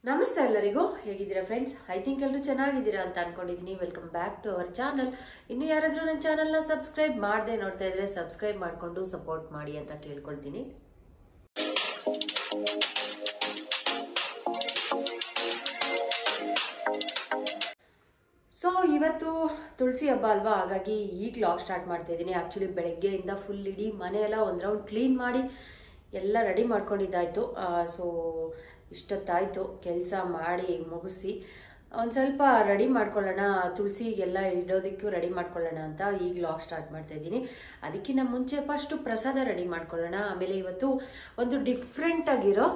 ನಮಸ್ತೆ ಎಲ್ಲರಿಗೂ, ಹೇಗಿದ್ದೀರಾ ಫ್ರೆಂಡ್ಸ್? ಐ ಥಿಂಕ್ ಎಲ್ಲರೂ ಚೆನ್ನಾಗಿದ್ದೀರಾ ಅಂತ ಅನ್ಕೊಂಡಿದ್ದೀನಿ. Welcome back to our channel. ಇನ್ನು ಯಾರಾದರೂ ನನ್ನ ಚಾನಲ್ನ ಸಬ್ಸ್ಕ್ರೈಬ್ ಮಾಡದೆ ನೋಡ್ತಾ ಇದ್ರೆ ಸಬ್ಸ್ಕ್ರೈಬ್ ಮಾಡಿಕೊಂಡು ಸಪೋರ್ಟ್ ಮಾಡಿ ಅಂತ ಕೇಳ್ಕೊಳ್ತೀನಿ. ಸೊ ಇವತ್ತು ತುಳಸಿ ಹಬ್ಬ ಅಲ್ವಾ, ಹಾಗಾಗಿ ಈಗ ವ್ಲಾಗ್ ಸ್ಟಾರ್ಟ್ ಮಾಡ್ತಾ ಇದ್ದೀನಿ. ಆ್ಯಕ್ಚುಲಿ ಬೆಳಗ್ಗೆಯಿಂದ ಫುಲ್ ಇಡೀ ಮನೆಯೆಲ್ಲ ಒಂದು ರೌಂಡ್ ಕ್ಲೀನ್ ಮಾಡಿ ಎಲ್ಲ ರೆಡಿ ಮಾಡ್ಕೊಂಡಿದ್ದಾಯಿತು. ಸೊ ಇಷ್ಟೊತ್ತಾಯಿತು ಕೆಲಸ ಮಾಡಿ ಮುಗಿಸಿ ಒಂದು ಸ್ವಲ್ಪ ರೆಡಿ ಮಾಡ್ಕೊಳ್ಳೋಣ, ತುಳಸಿಗೆಲ್ಲ ಇಡೋದಕ್ಕೂ ರೆಡಿ ಮಾಡ್ಕೊಳ್ಳೋಣ ಅಂತ ಈಗ ವ್ಲಾಗ್ ಸ್ಟಾರ್ಟ್ ಮಾಡ್ತಾ ಇದ್ದೀನಿ. ಅದಕ್ಕಿಂತ ಮುಂಚೆ ಫಸ್ಟು ಪ್ರಸಾದ ರೆಡಿ ಮಾಡ್ಕೊಳ್ಳೋಣ. ಆಮೇಲೆ ಇವತ್ತು ಒಂದು ಡಿಫ್ರೆಂಟ್ ಆಗಿರೋ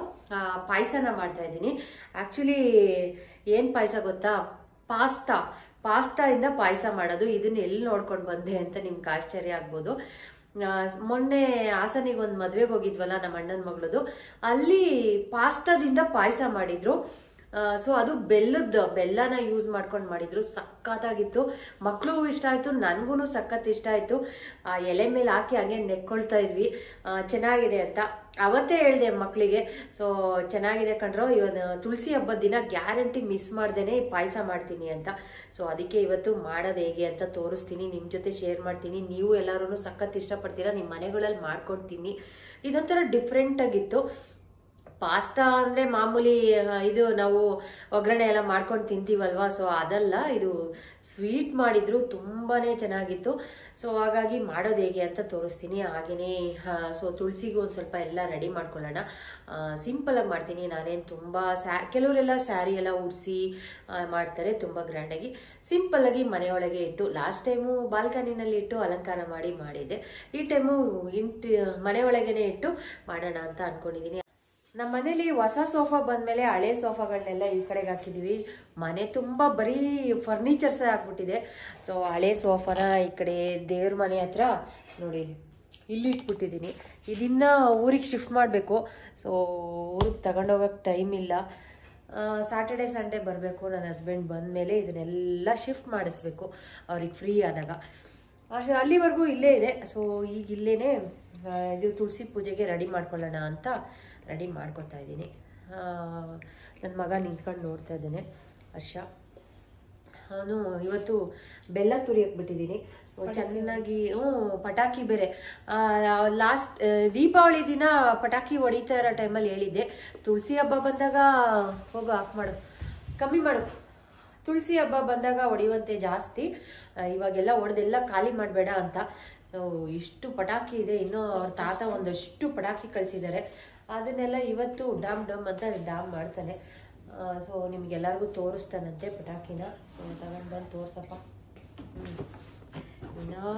ಪಾಯಸನ ಮಾಡ್ತಾ ಇದ್ದೀನಿ. ಆ್ಯಕ್ಚುಲಿ ಏನು ಪಾಯಸ ಗೊತ್ತಾ? ಪಾಸ್ತಾಯಿಂದ ಪಾಯಸ ಮಾಡೋದು. ಇದನ್ನ ಎಲ್ಲಿ ನೋಡ್ಕೊಂಡು ಬಂದೆ ಅಂತ ನಿಮ್ಗೆ ಆಶ್ಚರ್ಯ ಆಗ್ಬೋದು. ಮೊನ್ನೆ ಹಾಸನಿಗೆ ಒಂದು ಮದುವೆಗೆ ಹೋಗಿದ್ವಲ್ಲ, ನಮ್ಮ ಅಣ್ಣನ ಮಗಳದು, ಅಲ್ಲಿ ಪಾಸ್ತಾದಿಂದ ಪಾಯಸ ಮಾಡಿದ್ರು. ಸೊ ಅದು ಬೆಲ್ಲನ ಯೂಸ್ ಮಾಡ್ಕೊಂಡು ಮಾಡಿದ್ರು. ಸಖತ್ತಾಗಿತ್ತು. ಮಕ್ಳಿಗೂ ಇಷ್ಟ ಆಯಿತು, ನನಗೂ ಸಖತ್ ಇಷ್ಟ ಆಯಿತು. ಎಲೆ ಮೇಲೆ ಹಾಕಿ ಹಂಗೆ ನೆಕ್ಕೊಳ್ತಾ ಇದ್ವಿ, ಚೆನ್ನಾಗಿದೆ ಅಂತ. ಅವತ್ತೇ ಹೇಳಿದೆ ಮಕ್ಕಳಿಗೆ, ಸೊ ಚೆನ್ನಾಗಿದೆ ಕಣ್ರೋ, ಇವತ್ತು ತುಳಸಿ ಹಬ್ಬದ ದಿನ ಗ್ಯಾರಂಟಿ ಮಿಸ್ ಮಾಡ್ದೇನೆ ಪಾಯಸ ಮಾಡ್ತೀನಿ ಅಂತ. ಸೊ ಅದಕ್ಕೆ ಇವತ್ತು ಮಾಡೋದು ಹೇಗೆ ಅಂತ ತೋರಿಸ್ತೀನಿ, ನಿಮ್ಮ ಜೊತೆ ಶೇರ್ ಮಾಡ್ತೀನಿ. ನೀವು ಎಲ್ಲರೂ ಸಖತ್ ಇಷ್ಟಪಡ್ತೀರಾ, ನಿಮ್ಮ ಮನೆಗಳಲ್ಲಿ ಮಾಡ್ಕೊಂಡು ತಿನ್ನಿ. ಇದೊಂಥರ ಡಿಫ್ರೆಂಟ್ ಆಗಿತ್ತು. ಪಾಸ್ತಾ ಅಂದರೆ ಮಾಮೂಲಿ ಇದು ನಾವು ಒಗ್ಗರಣೆ ಎಲ್ಲ ಮಾಡ್ಕೊಂಡು ತಿಂತೀವಲ್ವಾ, ಸೊ ಅದಲ್ಲ, ಇದು ಸ್ವೀಟ್ ಮಾಡಿದ್ರು, ತುಂಬಾ ಚೆನ್ನಾಗಿತ್ತು. ಸೊ ಹಾಗಾಗಿ ಮಾಡೋದು ಹೇಗೆ ಅಂತ ತೋರಿಸ್ತೀನಿ. ಹಾಗೆಯೇ ಸೊ ತುಳಸಿಗೂ ಒಂದು ಸ್ವಲ್ಪ ಎಲ್ಲ ರೆಡಿ ಮಾಡ್ಕೊಳ್ಳೋಣ. ಸಿಂಪಲಾಗಿ ಮಾಡ್ತೀನಿ ನಾನೇನು ತುಂಬ ಕೆಲವರೆಲ್ಲ ಸ್ಯಾರಿ ಎಲ್ಲ ಉಡಿಸಿ ಮಾಡ್ತಾರೆ ತುಂಬ ಗ್ರ್ಯಾಂಡಾಗಿ. ಸಿಂಪಲ್ಲಾಗಿ ಮನೆಯೊಳಗೆ ಇಟ್ಟು, ಲಾಸ್ಟ್ ಟೈಮು ಬಾಲ್ಕನಿನಲ್ಲಿ ಇಟ್ಟು ಅಲಂಕಾರ ಮಾಡಿದ್ದೆ. ಈ ಟೈಮು ಮನೆಯೊಳಗೇನೆ ಇಟ್ಟು ಮಾಡೋಣ ಅಂತ ಅಂದ್ಕೊಂಡಿದ್ದೀನಿ. ನಮ್ಮ ಮನೇಲಿ ಹೊಸ ಸೋಫಾ ಬಂದಮೇಲೆ ಹಳೆ ಸೋಫಾಗಳನ್ನೆಲ್ಲ ಈ ಕಡೆಗೆ ಹಾಕಿದ್ದೀವಿ. ಮನೆ ತುಂಬ ಬರೀ ಫರ್ನಿಚರ್ಸೇ ಆಗ್ಬಿಟ್ಟಿದೆ. ಸೊ ಹಳೆ ಸೋಫಾನ ಈ ಕಡೆ ದೇವ್ರ ಮನೆ ಹತ್ರ ನೋಡಿ ಇಲ್ಲಿ ಇಟ್ಬಿಟ್ಟಿದ್ದೀನಿ. ಇದನ್ನು ಊರಿಗೆ ಶಿಫ್ಟ್ ಮಾಡಬೇಕು. ಸೊ ಊರಿಗೆ ತಗೊಂಡೋಗಕ್ಕೆ ಟೈಮ್ ಇಲ್ಲ. ಸ್ಯಾಟರ್ಡೆ ಸಂಡೇ ಬರಬೇಕು. ನನ್ನ ಹಸ್ಬೆಂಡ್ ಬಂದಮೇಲೆ ಇದನ್ನೆಲ್ಲ ಶಿಫ್ಟ್ ಮಾಡಿಸ್ಬೇಕು ಅವ್ರಿಗೆ ಫ್ರೀ ಆದಾಗ. ಅಲ್ಲಿವರೆಗೂ ಇಲ್ಲೇ ಇದೆ. ಸೊ ಈಗ ಇಲ್ಲೇ ಇದು ತುಳಸಿ ಪೂಜೆಗೆ ರೆಡಿ ಮಾಡ್ಕೊಳ್ಳೋಣ ಅಂತ ರೆಡಿ ಮಾಡ್ಕೊತಾ ಇದ್ದೀನಿ. ನನ್ನ ಮಗ ನಿಂತ್ಕೊಂಡು ನೋಡ್ತಾ ಇದ್ದಾನೆ, ಹರ್ಷ. ನಾನು ಇವತ್ತು ಬೆಲ್ಲ ತುರಿಯಕ್ಕೆ ಬಿಟ್ಟಿದ್ದೀನಿ ಚೆನ್ನಾಗಿ. ಪಟಾಕಿ ಬೇರೆ ಲಾಸ್ಟ್ ದೀಪಾವಳಿ ದಿನ ಪಟಾಕಿ ಹೊಡಿತಾ ಇರೋ ಟೈಮಲ್ಲಿ ಹೇಳಿದ್ದೆ, ತುಳಸಿ ಹಬ್ಬ ಬಂದಾಗ ಹೋಗು ಆಫ್ ಮಾಡು, ಕಮ್ಮಿ ಮಾಡು, ತುಳಸಿ ಹಬ್ಬ ಬಂದಾಗ ಹೊಡೆಯುವಂತೆ ಜಾಸ್ತಿ, ಇವಾಗೆಲ್ಲ ಹೊಡೆದೆಲ್ಲ ಖಾಲಿ ಮಾಡಬೇಡ ಅಂತ. ಇಷ್ಟು ಪಟಾಕಿ ಇದೆ. ಇನ್ನೂ ಅವ್ರ ತಾತ ಒಂದಷ್ಟು ಪಟಾಕಿ ಕಳಿಸಿದ್ದಾರೆ. ಅದನ್ನೆಲ್ಲ ಇವತ್ತು ಡಾಮ್ ಅಂತ ಡಾಮ್ ಮಾಡ್ತಾನೆ. ಸೊ ನಿಮ್ಗೆಲ್ಲರಿಗೂ ತೋರಿಸ್ತಾನಂತೆ ಪಟಾಕಿನ. ಸೊ ತಗೊಂಡು ಬಂದು ತೋರ್ಸಪ್ಪ. ಇನ್ನೂ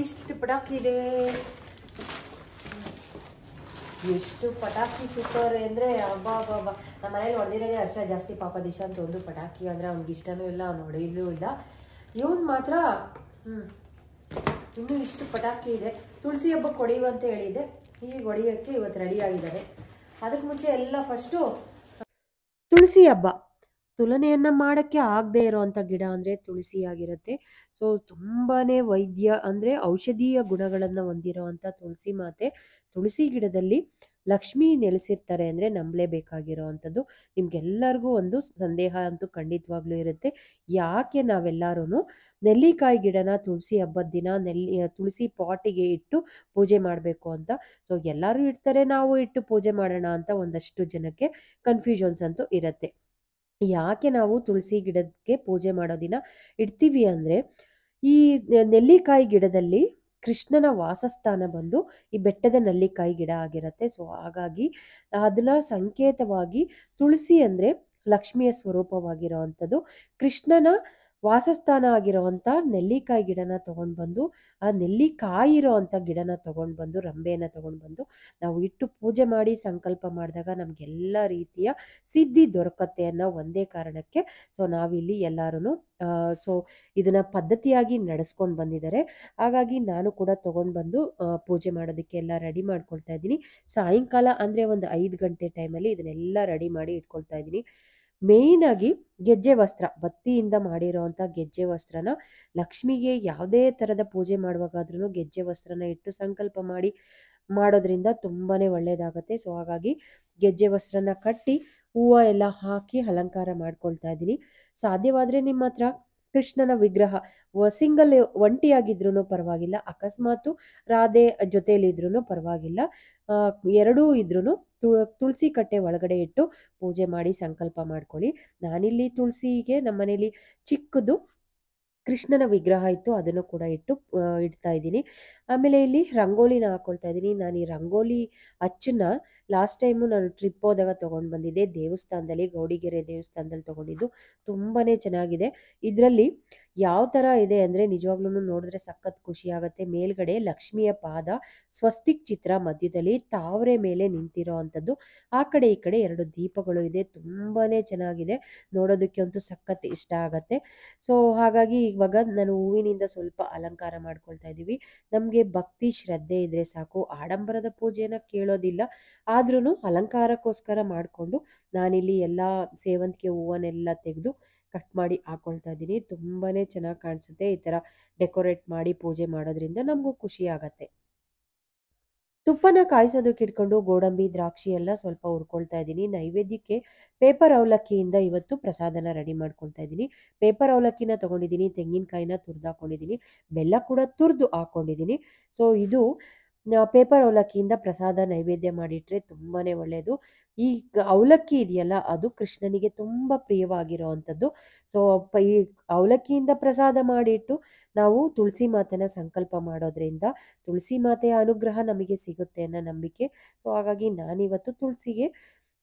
ಇಷ್ಟು ಪಟಾಕಿ ಇದೆ. ಎಷ್ಟು ಪಟಾಕಿ ಸೂಪರ್ ಅಂದರೆ ಹಬ್ಬ. ನಮ್ಮ ಮನೇಲಿ ಹೊಡೆದಿರೋದೇ ಹರ್ಷ ಜಾಸ್ತಿ. ಪಾಪ ದಿಶಾಂತ್ ಒಂದು ಪಟಾಕಿ ಅಂದರೆ ಅವ್ನಿಗೆ ಇಷ್ಟನೂ ಇಲ್ಲ, ಅವ್ನು ಹೊಡೆಯಲೂ ಇಲ್ಲ. ಇವನು ಮಾತ್ರ ಇನ್ನೂ ಇಷ್ಟು ಪಟಾಕಿ ಇದೆ. ತುಳಸಿ ಹಬ್ಬಕ್ಕೆ ಹೊಡೆಯುವಂತ ಹೇಳಿದೆ, ಈಗ ಹೊಡೆಯೋಕ್ಕೆ ಇವತ್ತು ರೆಡಿ ಆಗಿದ್ದಾರೆ. ಅದಕ್ಕೆ ಮುಂಚೆ ಎಲ್ಲ ಫಸ್ಟು ತುಳಸಿ ಹಬ್ಬ ತುಲನೆಯನ್ನ ಮಾಡೋಕ್ಕೆ ಆಗದೆ ಇರೋವಂಥ ಗಿಡ ಅಂದರೆ ತುಳಸಿ ಆಗಿರುತ್ತೆ. ಸೊ ತುಂಬಾನೇ ವೈದ್ಯ ಅಂದರೆ ಔಷಧೀಯ ಗುಣಗಳನ್ನು ಹೊಂದಿರೋವಂಥ ತುಳಸಿ ಮಾತೆ. ತುಳಸಿ ಗಿಡದಲ್ಲಿ ಲಕ್ಷ್ಮಿ ನೆಲೆಸಿರ್ತಾರೆ ಅಂದರೆ ನಂಬಲೇಬೇಕಾಗಿರೋವಂಥದ್ದು. ನಿಮ್ಗೆಲ್ಲರಿಗೂ ಒಂದು ಸಂದೇಹ ಅಂತೂ ಖಂಡಿತವಾಗ್ಲೂ ಇರುತ್ತೆ, ಯಾಕೆ ನಾವೆಲ್ಲರೂ ನೆಲ್ಲಿಕಾಯಿ ಗಿಡನ ತುಳಸಿ ಹಬ್ಬದ ದಿನ ತುಳಸಿ ಪಾಟಿಗೆ ಇಟ್ಟು ಪೂಜೆ ಮಾಡಬೇಕು ಅಂತ. ಸೊ ಎಲ್ಲರೂ ಇಡ್ತಾರೆ, ನಾವು ಇಟ್ಟು ಪೂಜೆ ಮಾಡೋಣ ಅಂತ ಒಂದಷ್ಟು ಜನಕ್ಕೆ ಕನ್ಫ್ಯೂಷನ್ಸ್ ಅಂತೂ ಇರುತ್ತೆ. ಯಾಕೆ ನಾವು ತುಳಸಿ ಗಿಡಕ್ಕೆ ಪೂಜೆ ಮಾಡೋ ದಿನ ಇಡ್ತೀವಿ ಅಂದರೆ, ಈ ನೆಲ್ಲಿಕಾಯಿ ಗಿಡದಲ್ಲಿ ಕೃಷ್ಣನ ವಾಸಸ್ಥಾನ ಬಂದು ಈ ಬೆಟ್ಟದ ನೆಲ್ಲಿಕಾಯಿ ಗಿಡ ಆಗಿರುತ್ತೆ. ಸೊ ಹಾಗಾಗಿ ಅದನ್ನ ಸಂಕೇತವಾಗಿ ತುಳಸಿ ಅಂದರೆ ಲಕ್ಷ್ಮಿಯ ಸ್ವರೂಪವಾಗಿರೋ ಅಂಥದ್ದು. ಕೃಷ್ಣನ ವಾಸಸ್ಥಾನ ಆಗಿರೋವಂಥ ನೆಲ್ಲಿಕಾಯಿ ಗಿಡನ ತೊಗೊಂಡು ಬಂದು, ಆ ನೆಲ್ಲಿಕಾಯಿ ಇರೋ ಅಂಥ ಗಿಡನ ತೊಗೊಂಡು ಬಂದು, ರಂಬೆಯನ್ನು ತೊಗೊಂಡು ಬಂದು ನಾವು ಇಟ್ಟು ಪೂಜೆ ಮಾಡಿ ಸಂಕಲ್ಪ ಮಾಡಿದಾಗ ನಮಗೆಲ್ಲ ರೀತಿಯ ಸಿದ್ಧಿ ದೊರಕತ್ತೆ ಅನ್ನೋ ಒಂದೇ ಕಾರಣಕ್ಕೆ ಸೊ ನಾವಿಲ್ಲಿ ಎಲ್ಲರೂ ಸೊ ಇದನ್ನ ಪದ್ಧತಿಯಾಗಿ ನಡೆಸ್ಕೊಂಡು ಬಂದಿದ್ದಾರೆ. ಹಾಗಾಗಿ ನಾನು ಕೂಡ ತೊಗೊಂಡು ಬಂದು ಪೂಜೆ ಮಾಡೋದಕ್ಕೆ ಎಲ್ಲ ರೆಡಿ ಮಾಡ್ಕೊಳ್ತಾ ಇದ್ದೀನಿ. ಸಾಯಂಕಾಲ ಅಂದರೆ ಒಂದು 5 ಗಂಟೆ ಟೈಮಲ್ಲಿ ಇದನ್ನೆಲ್ಲ ರೆಡಿ ಮಾಡಿ ಇಟ್ಕೊಳ್ತಾ ಇದ್ದೀನಿ. ಮೇಯ್ನ್ ಆಗಿ ಗೆಜ್ಜೆ ವಸ್ತ್ರ, ಬತ್ತಿಯಿಂದ ಮಾಡಿರೋವಂಥ ಗೆಜ್ಜೆ ವಸ್ತ್ರನ ಲಕ್ಷ್ಮಿಗೆ ಯಾವುದೇ ಥರದ ಪೂಜೆ ಮಾಡುವಾಗಾದ್ರೂ ಗೆಜ್ಜೆ ವಸ್ತ್ರನ ಇಟ್ಟು ಸಂಕಲ್ಪ ಮಾಡೋದ್ರಿಂದ ತುಂಬಾನೇ ಒಳ್ಳೇದಾಗತ್ತೆ. ಸೊ ಹಾಗಾಗಿ ಗೆಜ್ಜೆ ವಸ್ತ್ರನ ಕಟ್ಟಿ ಹೂವು ಎಲ್ಲ ಹಾಕಿ ಅಲಂಕಾರ ಮಾಡ್ಕೊಳ್ತಾ ಇದ್ದೀನಿ. ಸಾಧ್ಯವಾದರೆ ನಿಮ್ಮ ಹತ್ರ ಕೃಷ್ಣನ ವಿಗ್ರಹ ಸಿಂಗಲ್ ಒಂಟಿಯಾಗಿದ್ರೂ ಪರವಾಗಿಲ್ಲ, ಅಕಸ್ಮಾತು ರಾಧೆ ಜೊತೆಯಲ್ಲಿದ್ರೂ ಪರವಾಗಿಲ್ಲ, ಎರಡೂ ಇದ್ರೂ ತುಳಸಿ ಕಟ್ಟೆ ಒಳಗಡೆ ಇಟ್ಟು ಪೂಜೆ ಮಾಡಿ ಸಂಕಲ್ಪ ಮಾಡ್ಕೊಳ್ಳಿ. ನಾನಿಲ್ಲಿ ತುಳಸಿಗೆ ನಮ್ಮನೇಲಿ ಚಿಕ್ಕದು ಕೃಷ್ಣನ ವಿಗ್ರಹ ಇತ್ತು, ಅದನ್ನು ಕೂಡ ಇಡ್ತಾ ಇದ್ದೀನಿ. ಆಮೇಲೆ ಇಲ್ಲಿ ರಂಗೋಲಿನ ಹಾಕೊಳ್ತಾ ಇದ್ದೀನಿ. ನಾನು ಈ ರಂಗೋಲಿ ಅಚ್ಚನ್ನ ಲಾಸ್ಟ್ ಟೈಮು ನಾನು ಟ್ರಿಪ್ ಹೋದಾಗ ತೊಗೊಂಡು ಬಂದಿದ್ದೆ, ದೇವಸ್ಥಾನದಲ್ಲಿ, ಗೌಡಿಗೆರೆ ದೇವಸ್ಥಾನದಲ್ಲಿ ತೊಗೊಂಡಿದ್ದು. ತುಂಬಾನೇ ಚೆನ್ನಾಗಿದೆ. ಇದರಲ್ಲಿ ಯಾವ ಥರ ಇದೆ ಅಂದರೆ ನಿಜವಾಗ್ಲೂ ನೋಡಿದ್ರೆ ಸಖತ್ ಖುಷಿ ಆಗುತ್ತೆ. ಮೇಲ್ಗಡೆ ಲಕ್ಷ್ಮಿಯ ಪಾದ, ಸ್ವಸ್ತಿಕ್ ಚಿತ್ರ, ಮಧ್ಯದಲ್ಲಿ ತಾವರೆ ಮೇಲೆ ನಿಂತಿರೋ ಅಂಥದ್ದು, ಆ ಕಡೆ ಈ ಕಡೆ 2 ದೀಪಗಳು ಇದೆ. ತುಂಬಾನೇ ಚೆನ್ನಾಗಿದೆ, ನೋಡೋದಕ್ಕೆ ಅಂತೂ ಸಖತ್ ಇಷ್ಟ ಆಗತ್ತೆ. ಸೊ ಹಾಗಾಗಿ ಇವಾಗ ನಾನು ಹೂವಿನಿಂದ ಸ್ವಲ್ಪ ಅಲಂಕಾರ ಮಾಡ್ಕೊಳ್ತಾ ಇದ್ದೀವಿ. ನಮಗೆ ಭಕ್ತಿ ಶ್ರದ್ಧೆ ಇದ್ರೆ ಸಾಕು, ಆಡಂಬರದ ಪೂಜೆನ ಕೇಳೋದಿಲ್ಲ. ಆದ್ರೂ ಅಲಂಕಾರಕ್ಕೋಸ್ಕರ ಮಾಡಿಕೊಂಡು ನಾನಿಲ್ಲಿ ಎಲ್ಲ ಸೇವಂತಿಗೆ ಹೂವನ್ನೆಲ್ಲ ತೆಗೆದು ಕಟ್ ಮಾಡಿ ಹಾಕೊಳ್ತಾ ಇದ್ದೀನಿ. ತುಂಬಾನೇ ಚೆನ್ನಾಗಿ ಕಾಣಿಸುತ್ತೆ ಈ ಥರ ಡೆಕೋರೇಟ್ ಮಾಡಿ ಪೂಜೆ ಮಾಡೋದ್ರಿಂದ, ನಮಗೂ ಖುಷಿ ಆಗತ್ತೆ. ತುಪ್ಪನ ಕಾಯಿಸೋದಕ್ಕೆ ಇಟ್ಕೊಂಡು ಗೋಡಂಬಿ, ದ್ರಾಕ್ಷಿ ಎಲ್ಲ ಸ್ವಲ್ಪ ಹುರ್ಕೊಳ್ತಾ ಇದ್ದೀನಿ. ನೈವೇದ್ಯಕ್ಕೆ ಪೇಪರ್ ಅವಲಕ್ಕಿಯಿಂದ ಇವತ್ತು ಪ್ರಸಾದನ ರೆಡಿ ಮಾಡ್ಕೊಳ್ತಾ ಇದ್ದೀನಿ. ಪೇಪರ್ ಅವಲಕ್ಕಿನ ತೊಗೊಂಡಿದ್ದೀನಿ, ತೆಂಗಿನಕಾಯಿನ ತುರಿದು ಹಾಕೊಂಡಿದ್ದೀನಿ, ಬೆಲ್ಲ ಕೂಡ ತುರಿದು ಹಾಕೊಂಡಿದ್ದೀನಿ. ಸೊ ಇದು ಪೇಪರ್ ಅವಲಕ್ಕಿಯಿಂದ ಪ್ರಸಾದ ನೈವೇದ್ಯ ಮಾಡಿಟ್ರೆ ತುಂಬಾನೇ ಒಳ್ಳೆಯದು. ಈ ಅವಲಕ್ಕಿ ಇದೆಯಲ್ಲ, ಅದು ಕೃಷ್ಣನಿಗೆ ತುಂಬ ಪ್ರಿಯವಾಗಿರೋ ಅಂಥದ್ದು. ಸೊ ಈ ಅವಲಕ್ಕಿಯಿಂದ ಪ್ರಸಾದ ಮಾಡಿಟ್ಟು ನಾವು ತುಳಸಿ ಮಾತೆನ ಸಂಕಲ್ಪ ಮಾಡೋದ್ರಿಂದ ತುಳಸಿ ಮಾತೆಯ ಅನುಗ್ರಹ ನಮಗೆ ಸಿಗುತ್ತೆ ಅನ್ನೋ ನಂಬಿಕೆ. ಸೊ ಹಾಗಾಗಿ ನಾನಿವತ್ತು ತುಳಸಿಗೆ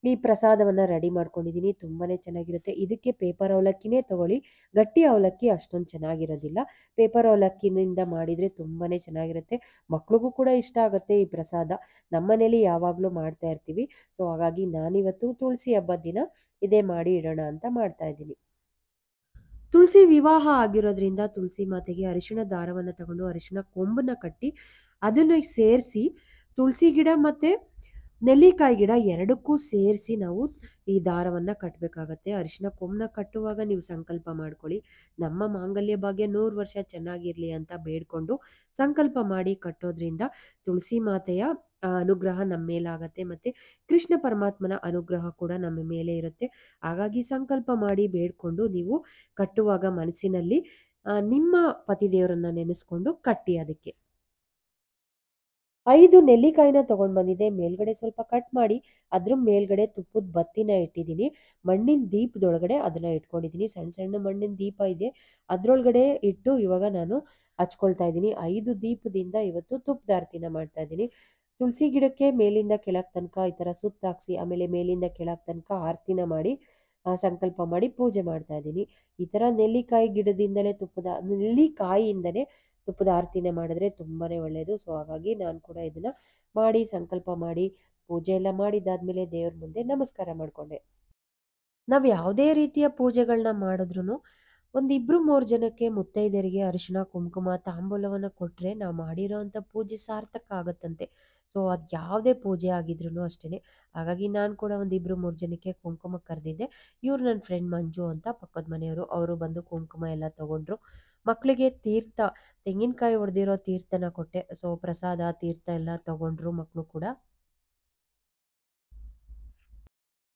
ಈ ಪ್ರಸಾದವನ್ನ ರೆಡಿ ಮಾಡ್ಕೊಂಡಿದ್ದೀನಿ. ತುಂಬಾನೇ ಚೆನ್ನಾಗಿರುತ್ತೆ. ಇದಕ್ಕೆ ಪೇಪರ್ ಅವಲಕ್ಕಿನೇ ತಗೊಳ್ಳಿ, ಗಟ್ಟಿ ಅವಲಕ್ಕಿ ಅಷ್ಟೊಂದು ಚೆನ್ನಾಗಿರೋದಿಲ್ಲ. ಪೇಪರ್ ಅವಲಕ್ಕಿನಿಂದ ಮಾಡಿದ್ರೆ ತುಂಬಾನೇ ಚೆನ್ನಾಗಿರುತ್ತೆ. ಮಕ್ಳಿಗೂ ಕೂಡ ಇಷ್ಟ ಆಗುತ್ತೆ ಈ ಪ್ರಸಾದ. ನಮ್ಮನೇಲಿ ಯಾವಾಗಲೂ ಮಾಡ್ತಾ ಇರ್ತೀವಿ. ಸೊ ಹಾಗಾಗಿ ನಾನಿವತ್ತು ತುಳಸಿ ಹಬ್ಬದ ದಿನ ಇದೇ ಮಾಡಿ ಇಡೋಣ ಅಂತ ಮಾಡ್ತಾ ಇದ್ದೀನಿ. ತುಳಸಿ ವಿವಾಹ ಆಗಿರೋದ್ರಿಂದ ತುಳಸಿ ಮಾತೆಗೆ ಅರಿಶಿಣ ದಾರವನ್ನ ತಗೊಂಡು ಅರಿಶಿಣ ಕೊಂಬನ್ನ ಕಟ್ಟಿ ಅದನ್ನ ಸೇರಿಸಿ ತುಳಸಿ ಗಿಡ ಮತ್ತೆ ನೆಲ್ಲಿಕಾಯಿ ಗಿಡ ಎರಡಕ್ಕೂ ಸೇರಿಸಿ ನಾವು ಈ ದಾರವನ್ನ ಕಟ್ಟಬೇಕಾಗತ್ತೆ. ಅರಿಶಿಣ ಕೊಂಬನ್ನ ಕಟ್ಟುವಾಗ ನೀವು ಸಂಕಲ್ಪ ಮಾಡ್ಕೊಳ್ಳಿ, ನಮ್ಮ ಮಾಂಗಲ್ಯ ಭಾಗ್ಯ 100 ವರ್ಷ ಚೆನ್ನಾಗಿರ್ಲಿ ಅಂತ ಬೇಡ್ಕೊಂಡು ಸಂಕಲ್ಪ ಮಾಡಿ ಕಟ್ಟೋದ್ರಿಂದ ತುಳಸಿ ಮಾತೆಯ ಅನುಗ್ರಹ ನಮ್ಮ ಮೇಲಾಗತ್ತೆ, ಮತ್ತೆ ಕೃಷ್ಣ ಪರಮಾತ್ಮನ ಅನುಗ್ರಹ ಕೂಡ ನಮ್ಮ ಮೇಲೆ ಇರುತ್ತೆ. ಹಾಗಾಗಿ ಸಂಕಲ್ಪ ಮಾಡಿ ಬೇಡ್ಕೊಂಡು ನೀವು ಕಟ್ಟುವಾಗ ಮನಸ್ಸಿನಲ್ಲಿ ನಿಮ್ಮ ಪತಿದೇವರನ್ನ ನೆನೆಸ್ಕೊಂಡು ಕಟ್ಟಿ. ಅದಕ್ಕೆ 5 ನೆಲ್ಲಿಕಾಯಿನ ತಗೊಂಡು ಬಂದಿದ್ದೆ. ಮೇಲ್ಗಡೆ ಸ್ವಲ್ಪ ಕಟ್ ಮಾಡಿ ಅದ್ರ ಮೇಲ್ಗಡೆ ತುಪ್ಪದ ಬತ್ತಿನ ಇಟ್ಟಿದ್ದೀನಿ. ಮಣ್ಣಿನ ದೀಪದೊಳಗಡೆ ಅದನ್ನ ಇಟ್ಕೊಂಡಿದ್ದೀನಿ. ಸಣ್ಣ ಸಣ್ಣ ಮಣ್ಣಿನ ದೀಪ ಇದೆ, ಅದ್ರೊಳಗಡೆ ಇಟ್ಟು ಇವಾಗ ನಾನು ಹಚ್ಕೊಳ್ತಾ ಇದ್ದೀನಿ. 5 ದೀಪದಿಂದ ಇವತ್ತು ತುಪ್ಪದ ಆರತಿನ ಮಾಡ್ತಾ ಇದ್ದೀನಿ. ತುಳಸಿ ಗಿಡಕ್ಕೆ ಮೇಲಿಂದ ಕೆಳಗ್ ತನಕ ಈ ಥರ ಸುತ್ತಾಕ್ಸಿ ಆಮೇಲೆ ಮೇಲಿಂದ ಕೆಳಗ್ ತನಕ ಆರತಿನ ಮಾಡಿ ಸಂಕಲ್ಪ ಮಾಡಿ ಪೂಜೆ ಮಾಡ್ತಾ ಇದ್ದೀನಿ. ಈ ಥರ ನೆಲ್ಲಿಕಾಯಿ ಗಿಡದಿಂದಲೇ ನೆಲ್ಲಿಕಾಯಿಯಿಂದನೇ ತುಪ್ಪದ ಆರತಿನ ಮಾಡಿದ್ರೆ ತುಂಬಾನೇ ಒಳ್ಳೆಯದು. ಸೊ ಹಾಗಾಗಿ ನಾನು ಕೂಡ ಇದನ್ನ ಮಾಡಿ ಸಂಕಲ್ಪ ಮಾಡಿ ಪೂಜೆ ಎಲ್ಲ ಮಾಡಿದಾದ್ಮೇಲೆ ದೇವ್ರ ಮುಂದೆ ನಮಸ್ಕಾರ ಮಾಡ್ಕೊಂಡೆ. ನಾವು ಯಾವುದೇ ರೀತಿಯ ಪೂಜೆಗಳನ್ನ ಮಾಡಿದ್ರೂ ಒಂದು 2-3 ಜನಕ್ಕೆ ಮುತ್ತೈದೆಯರಿಗೆ ಅರಿಶಿಣ ಕುಂಕುಮ ತಾಂಬೂಲವನ್ನು ಕೊಟ್ಟರೆ ನಾವು ಮಾಡಿರೋವಂಥ ಪೂಜೆ ಸಾರ್ಥಕ ಆಗುತ್ತಂತೆ. ಸೊ ಅದು ಯಾವುದೇ ಪೂಜೆ ಆಗಿದ್ರೂ ಅಷ್ಟೇ. ಹಾಗಾಗಿ ನಾನು ಕೂಡ ಒಂದು 2-3 ಜನಕ್ಕೆ ಕುಂಕುಮ ಕರೆದಿದ್ದೆ. ಇವ್ರು ನನ್ನ ಫ್ರೆಂಡ್ ಮಂಜು ಅಂತ ಪಕ್ಕದ ಮನೆಯವರು, ಅವರು ಬಂದು ಕುಂಕುಮ ಎಲ್ಲ ತಗೊಂಡ್ರು. ಮಕ್ಕಳಿಗೆ ತೀರ್ಥ, ತೆಂಗಿನಕಾಯಿ ಹೊಡೆದಿರೋ ತೀರ್ಥನ ಕೊಟ್ಟೆ. ಸೊ ಪ್ರಸಾದ ತೀರ್ಥ ಎಲ್ಲ ತಗೊಂಡ್ರು ಮಕ್ಕಳು ಕೂಡ.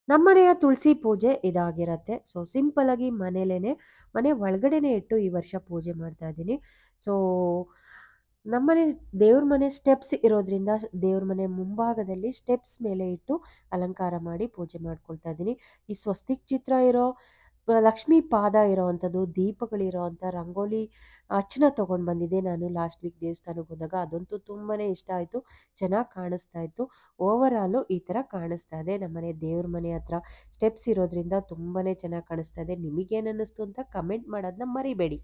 ನಮ್ಮನೆಯ ತುಳಸಿ ಪೂಜೆ ಇದಾಗಿರತ್ತೆ. ಸೊ ಸಿಂಪಲ್ ಆಗಿ ಮನೆ ಒಳಗಡೆನೆ ಇಟ್ಟು ಈ ವರ್ಷ ಪೂಜೆ ಮಾಡ್ತಾ ಇದ್ದೀನಿ. ಸೊ ನಮ್ಮನೆ ದೇವ್ರ ಮನೆ ಸ್ಟೆಪ್ಸ್ ಇರೋದ್ರಿಂದ ದೇವ್ರ ಮನೆ ಮುಂಭಾಗದಲ್ಲಿ ಸ್ಟೆಪ್ಸ್ ಮೇಲೆ ಇಟ್ಟು ಅಲಂಕಾರ ಮಾಡಿ ಪೂಜೆ ಮಾಡ್ಕೊಳ್ತಾ ಇದ್ದೀನಿ. ಈ ಸ್ವಸ್ತಿಕ್ ಚಿತ್ರ ಇರೋ ಲಕ್ಷ್ಮೀ ಪಾದ ಇರೋವಂಥದ್ದು, ದೀಪಗಳಿರೋವಂಥ ರಂಗೋಲಿ ಅಚ್ಚನ್ನ ತೊಗೊಂಡು ಬಂದಿದ್ದೆ ನಾನು ಲಾಸ್ಟ್ ವೀಕ್ ದೇವಸ್ಥಾನಕ್ಕೆ ಹೋದಾಗ. ಅದಂತೂ ತುಂಬಾ ಇಷ್ಟ ಆಯಿತು, ಚೆನ್ನಾಗಿ ಕಾಣಿಸ್ತಾ ಇತ್ತು. ಓವರಾಲು ಈ ಥರ ಕಾಣಿಸ್ತಾ ಇದೆ. ನಮ್ಮನೆ ದೇವ್ರ ಮನೆ ಹತ್ರ ಸ್ಟೆಪ್ಸ್ ಇರೋದ್ರಿಂದ ತುಂಬಾ ಚೆನ್ನಾಗಿ ಕಾಣಿಸ್ತಾ ಇದೆ. ನಿಮಗೇನು ಅನ್ನಿಸ್ತು ಅಂತ ಕಮೆಂಟ್ ಮಾಡೋದನ್ನ ಮರಿಬೇಡಿ.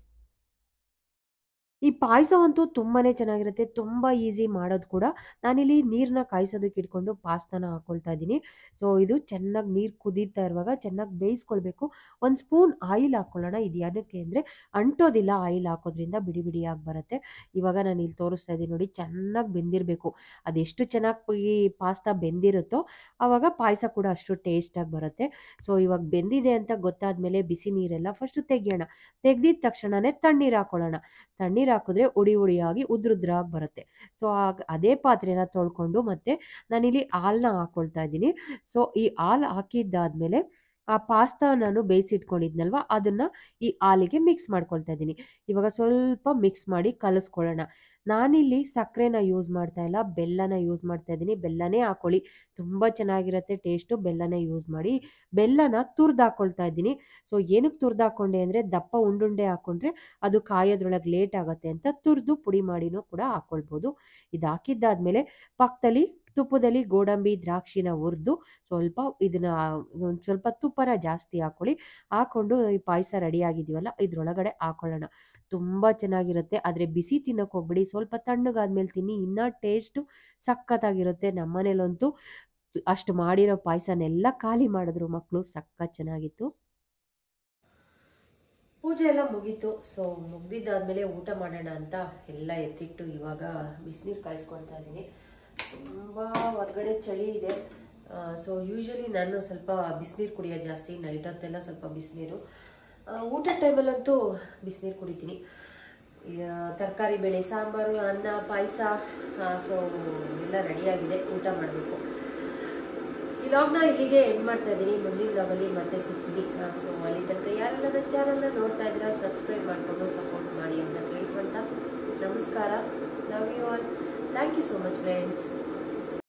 ಈ ಪಾಯಸವಂತೂ ತುಂಬಾನೇ ಚೆನ್ನಾಗಿರುತ್ತೆ, ತುಂಬ ಈಸಿ ಮಾಡೋದು ಕೂಡ. ನಾನಿಲ್ಲಿ ನೀರನ್ನ ಕಾಯಿಸೋದಕ್ಕೆ ಇಟ್ಕೊಂಡು ಪಾಸ್ತಾನ ಹಾಕ್ಕೊಳ್ತಾ ಇದ್ದೀನಿ. ಸೊ ಇದು ಚೆನ್ನಾಗಿ ನೀರು ಕುದೀತಾ ಇರುವಾಗ ಚೆನ್ನಾಗಿ ಬೇಯಿಸ್ಕೊಳ್ಬೇಕು. 1 ಸ್ಪೂನ್ ಆಯಿಲ್ ಹಾಕ್ಕೊಳ್ಳೋಣ. ಇದು ಏನಕ್ಕೆ ಅಂದರೆ ಅಂಟೋದಿಲ್ಲ, ಆಯಿಲ್ ಹಾಕೋದ್ರಿಂದ ಬಿಡಿ ಬಿಡಿಯಾಗಿ ಬರುತ್ತೆ. ಇವಾಗ ನಾನು ಇಲ್ಲಿ ತೋರಿಸ್ತಾ ಇದ್ದೀನಿ ನೋಡಿ, ಚೆನ್ನಾಗಿ ಬೆಂದಿರಬೇಕು. ಅದೆಷ್ಟು ಚೆನ್ನಾಗಿ ಈ ಪಾಸ್ತಾ ಬೆಂದಿರುತ್ತೋ ಆವಾಗ ಪಾಯಸ ಕೂಡ ಅಷ್ಟು ಟೇಸ್ಟಾಗಿ ಬರುತ್ತೆ. ಸೊ ಇವಾಗ ಬೆಂದಿದೆ ಅಂತ ಗೊತ್ತಾದ ಮೇಲೆ ಬಿಸಿ ನೀರೆಲ್ಲ ಫಸ್ಟು ತೆಗಿಯೋಣ. ತೆಗೆದಿದ ತಕ್ಷಣವೇ ತಣ್ಣೀರು ಹಾಕ್ಕೊಳ್ಳೋಣ. ತಣ್ಣೀರು ನೀರು ಹಾಕಿದ್ರೆ ಉಡಿಯಾಗಿ ಉದ್ರುದ್ರಾಗಿ ಬರುತ್ತೆ. ಸೊ ಅದೇ ಪಾತ್ರೆನ ತೊಳ್ಕೊಂಡು ಮತ್ತೆ ನಾನಿಲ್ಲಿ ಹಾಲನ್ನ ಹಾಕೊಳ್ತಾ ಇದ್ದೀನಿ. ಸೊ ಈ ಹಾಲು ಹಾಕಿದ್ದಾದ್ಮೇಲೆ ಆ ಪಾಸ್ತಾ ನಾನು ಬೇಯಿಸಿಟ್ಕೊಂಡಿದ್ನಲ್ವ ಅದನ್ನ ಈ ಹಾಲಿಗೆ ಮಿಕ್ಸ್ ಮಾಡ್ಕೊಳ್ತಾ ಇದ್ದೀನಿ. ಇವಾಗ ಸ್ವಲ್ಪ ಮಿಕ್ಸ್ ಮಾಡಿ ಕಲಿಸ್ಕೊಳ್ಳೋಣ. ನಾನಿಲ್ಲಿ ಸಕ್ಕರೆನ ಯೂಸ್ ಮಾಡ್ತಾ ಇಲ್ಲ, ಬೆಲ್ಲನ ಯೂಸ್ ಮಾಡ್ತಾ ಇದ್ದೀನಿ. ಬೆಲ್ಲನೇ ಹಾಕೊಳ್ಳಿ, ತುಂಬ ಚೆನ್ನಾಗಿರುತ್ತೆ ಟೇಸ್ಟು. ಬೆಲ್ಲನೇ ಯೂಸ್ ಮಾಡಿ. ಬೆಲ್ಲನ ತುರ್ದು ಇದ್ದೀನಿ. ಸೊ ಏನಕ್ಕೆ ತುರ್ದು ಹಾಕೊಂಡೆ ಅಂದರೆ ದಪ್ಪ ಉಂಡುಂಡೆ ಹಾಕ್ಕೊಂಡ್ರೆ ಅದು ಕಾಯೋದ್ರೊಳಗೆ ಲೇಟ್ ಆಗುತ್ತೆ ಅಂತ ತುರ್ದು ಪುಡಿ ಮಾಡಿನೂ ಕೂಡ ಹಾಕ್ಕೊಳ್ಬೋದು. ಇದು ಹಾಕಿದ್ದಾದ್ಮೇಲೆ ಪಕ್ಕದಲ್ಲಿ ತುಪ್ಪದಲ್ಲಿ ಗೋಡಂಬಿ ದ್ರಾಕ್ಷಿನ ಹುರಿದು ಸ್ವಲ್ಪ ಇದನ್ನ ಒಂದು ಸ್ವಲ್ಪ ತುಪ್ಪನ ಜಾಸ್ತಿ ಹಾಕೊಳ್ಳಿ. ಹಾಕೊಂಡು ಈ ಪಾಯಸ ರೆಡಿ ಆಗಿದೀವಲ್ಲ ಇದ್ರೊಳಗಡೆ ಹಾಕೊಳ್ಳೋಣ. ತುಂಬ ಚೆನ್ನಾಗಿರುತ್ತೆ. ಆದರೆ ಬಿಸಿ ತಿನ್ನೋಕೆ ಹೋಗ್ಬಿಡಿ, ಸ್ವಲ್ಪ ತಣ್ಣಗಾದ್ಮೇಲೆ ತಿನ್ನಿ, ಇನ್ನೂ ಟೇಸ್ಟು ಸಖತ್ತಾಗಿರುತ್ತೆ. ನಮ್ಮನೇಲಂತೂ ಅಷ್ಟು ಮಾಡಿರೋ ಪಾಯಸನೆಲ್ಲ ಖಾಲಿ ಮಾಡಿದ್ರು ಮಕ್ಕಳು. ಸಖತ್ ಚೆನ್ನಾಗಿತ್ತು. ಪೂಜೆ ಎಲ್ಲ ಮುಗೀತು. ಸೊ ಮುಗ್ದಿದ್ದಾದ್ಮೇಲೆ ಊಟ ಮಾಡೋಣ ಅಂತ ಎಲ್ಲ ಎತ್ತಿಟ್ಟು ಇವಾಗ ಬಿಸಿನೀರು ಕಾಯಿಸ್ಕೊಳ್ತಾ ಇದ್ದೀನಿ. ತುಂಬ ಹೊರಗಡೆ ಚಳಿ ಇದೆ. ಸೊ ಯೂಶಲಿ ನಾನು ಸ್ವಲ್ಪ ಬಿಸಿನೀರು ಕುಡಿಯೋದು ಜಾಸ್ತಿ. ನೈಟ್ ಹೊತ್ತೆಲ್ಲ ಸ್ವಲ್ಪ ಬಿಸಿನೀರು, ಊಟ ಟೈಮಲ್ಲಂತೂ ಬಿಸಿನೀರು ಕುಡಿತೀನಿ. ತರಕಾರಿ ಬೇಳೆ ಸಾಂಬಾರು, ಅನ್ನ, ಪಾಯಸ, ಸೊ ಎಲ್ಲ ರೆಡಿಯಾಗಿದೆ. ಊಟ ಮಾಡಬೇಕು. ಈ ಲಾಗ್ನ ಇಲ್ಲಿಗೆ ಎಂಡ್ ಮಾಡ್ತಾ ಇದ್ದೀನಿ. ಮುಂದಿನ ಲಾಗಲ್ಲಿ ಮತ್ತೆ ಸಿಗ್ತೀನಿ. ಸೊ ಅಲ್ಲಿ ತನಕ ಯಾರೆಲ್ಲ ನನ್ನ ಚಾನಲ್ನ ನೋಡ್ತಾ ಇದ್ದೀರಾ ಸಬ್ಸ್ಕ್ರೈಬ್ ಮಾಡಿಕೊಂಡು ಸಪೋರ್ಟ್ ಮಾಡಿ ಅಂತ ಕೇಳ್ಕೊಳ್ತಾ ನಮಸ್ಕಾರ. Love you all. Thank you so much friends.